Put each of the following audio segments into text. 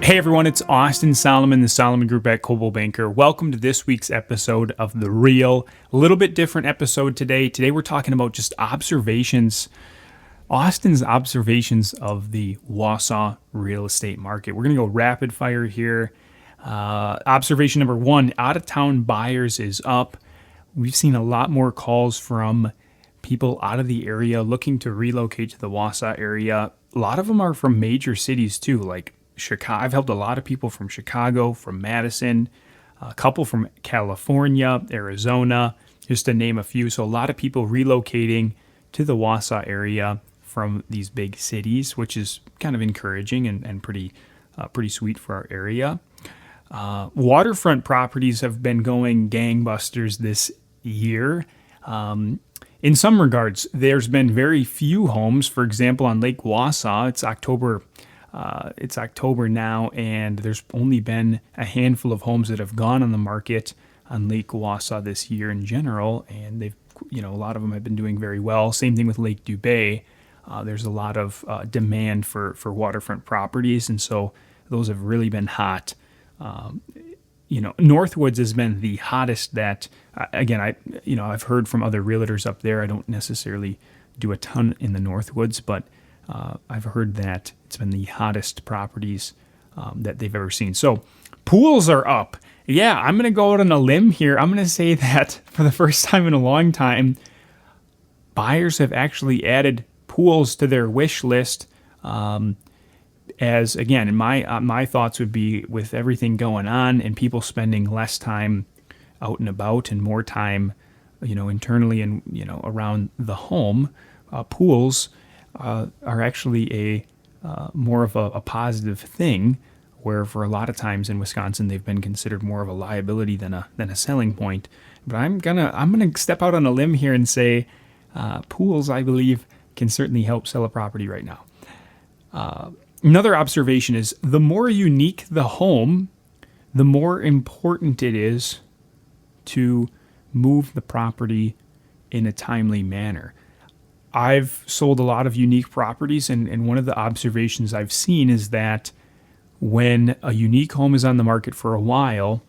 Hey everyone, it's Austin Solomon, the Solomon Group at Coldwell Banker. Welcome to this week's episode of The Real. A little bit different episode today. Today we're talking about just observations, Austin's observations of the Wausau real estate market. We're going to go rapid fire here. Observation number one, out-of-town buyers is up. We've seen a lot more calls from people out of the area looking to relocate to the Wausau area. A lot of them are from major cities too, like Chicago. I've helped a lot of people from Chicago, from Madison, a couple from California, Arizona, just to name a few. So a lot of people relocating to the Wausau area from these big cities, which is kind of encouraging and pretty sweet for our area. Waterfront properties have been going gangbusters this year. In some regards, there's been very few homes. For example, on Lake Wausau, it's October now, and there's only been a handful of homes that have gone on the market on Lake Wausau this year in general, and they've, a lot of them have been doing very well. Same thing with Lake Dubay. There's a lot of demand for waterfront properties, and so those have really been hot. Northwoods has been the hottest that, I've heard from other realtors up there. I don't necessarily do a ton in the Northwoods, but I've heard that it's been the hottest properties that they've ever seen. So pools are up. Yeah, I'm going to go out on a limb here. I'm going to say that for the first time in a long time, buyers have actually added pools to their wish list. As again, my thoughts would be, with everything going on and people spending less time out and about and more time, internally and around the home, pools are actually a more of a positive thing. Where for a lot of times in Wisconsin they've been considered more of a liability than a selling point. But I'm gonna step out on a limb here and say pools, I believe, can certainly help sell a property right now. Another observation is, the more unique the home, the more important it is to move the property in a timely manner. I've sold a lot of unique properties, and one of the observations I've seen is that when a unique home is on the market for a while,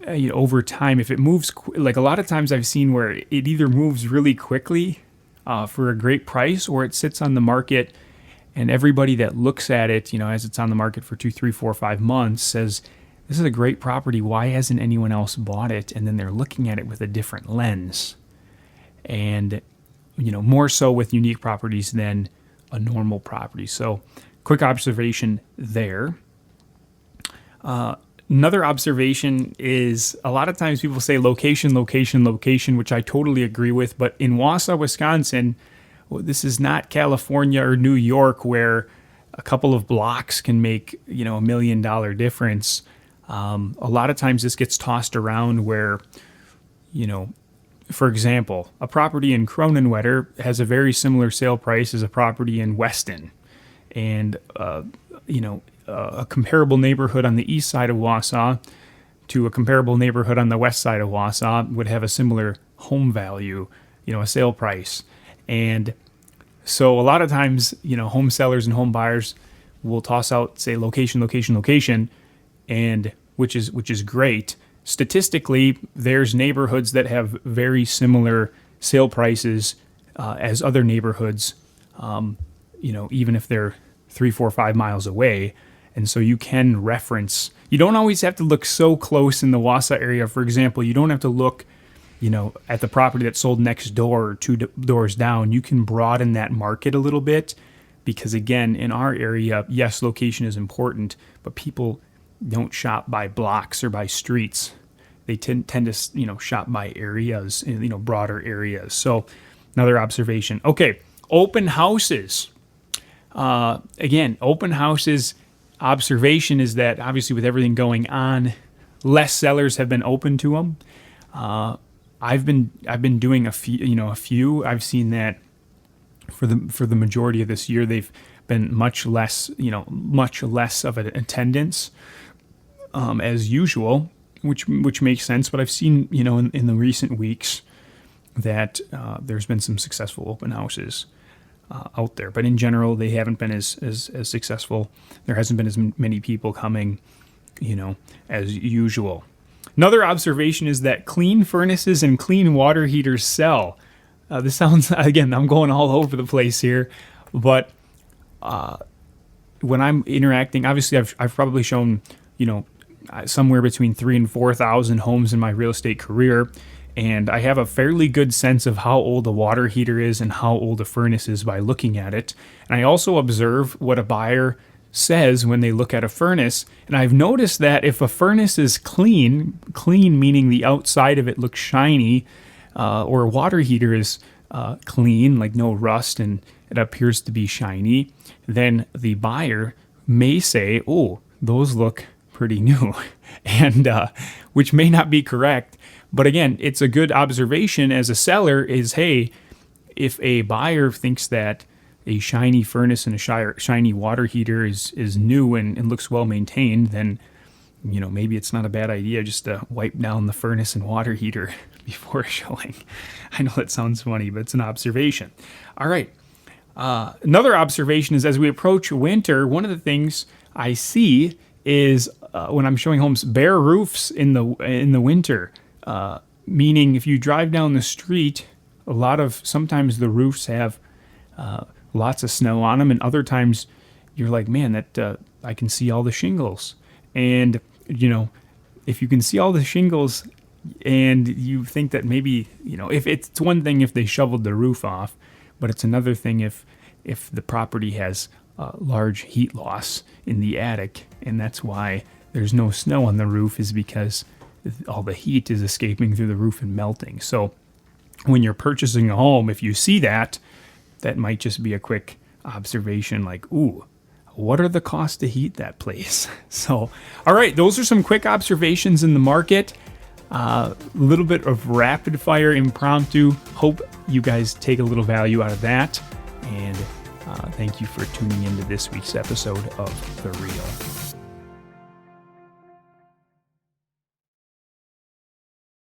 over time, if it moves, like a lot of times I've seen where it either moves really quickly for a great price, or it sits on the market and everybody that looks at it, as it's on the market for 2, 3, 4, 5 months says, this is a great property. Why hasn't anyone else bought it? And then they're looking at it with a different lens. And, more so with unique properties than a normal property. So quick observation there. Another observation is, a lot of times people say location, location, location, which I totally agree with. But in Wausau, Wisconsin, this is not California or New York, where a couple of blocks can make, $1 million difference. A lot of times this gets tossed around where, for example, a property in Cronenwetter has a very similar sale price as a property in Weston. And, a comparable neighborhood on the east side of Wausau to a comparable neighborhood on the west side of Wausau would have a similar home value, a sale price. And so a lot of times, home sellers and home buyers will toss out, say, location, location, location, and which is great. Statistically, there's neighborhoods that have very similar sale prices as other neighborhoods, even if they're 3, 4, 5 miles away. And so you can reference. You don't always have to look so close in the Wausau area. For example, you don't have to look at the property that sold next door or 2 doors down. You can broaden that market a little bit, because again, in our area, yes, location is important, but people don't shop by blocks or by streets. They tend to, shop by areas, broader areas. So another observation. Okay, open houses. Again, open houses, observation is that obviously with everything going on, less sellers have been open to them. I've been doing a few. I've seen that for the majority of this year, they've been much less of an attendance as usual, which makes sense. But I've seen in the recent weeks that there's been some successful open houses. out there. But in general, they haven't been as successful. There hasn't been as many people coming, as usual. Another observation is that clean furnaces and clean water heaters sell. This sounds, again, I'm going all over the place here, but when I'm interacting, obviously I've probably shown, somewhere between 3,000 and 4,000 homes in my real estate career, and I have a fairly good sense of how old a water heater is and how old a furnace is by looking at it. And I also observe what a buyer says when they look at a furnace, and I've noticed that if a furnace is clean meaning the outside of it looks shiny, or a water heater is clean, like no rust and it appears to be shiny, then the buyer may say, oh, those look pretty new, and which may not be correct. But again, it's a good observation as a seller is, hey, if a buyer thinks that a shiny furnace and a shiny water heater is new and looks well maintained, then maybe it's not a bad idea just to wipe down the furnace and water heater before showing. I know that sounds funny, but it's an observation. All right. Another observation is as we approach winter, one of the things I see is when I'm showing homes bare roofs in the winter, meaning if you drive down the street, sometimes the roofs have lots of snow on them, and other times you're like, man, that I can see all the shingles. And if you can see all the shingles and you think that maybe, if it's one thing if they shoveled the roof off, but it's another thing if the property has large heat loss in the attic, and that's why there's no snow on the roof, is because all the heat is escaping through the roof and melting. So when you're purchasing a home, if you see that might just be a quick observation, like, ooh, what are the costs to heat that place? So, all right, those are some quick observations in the market. A little bit of rapid fire impromptu. Hope you guys take a little value out of that. And thank you for tuning into this week's episode of The Real.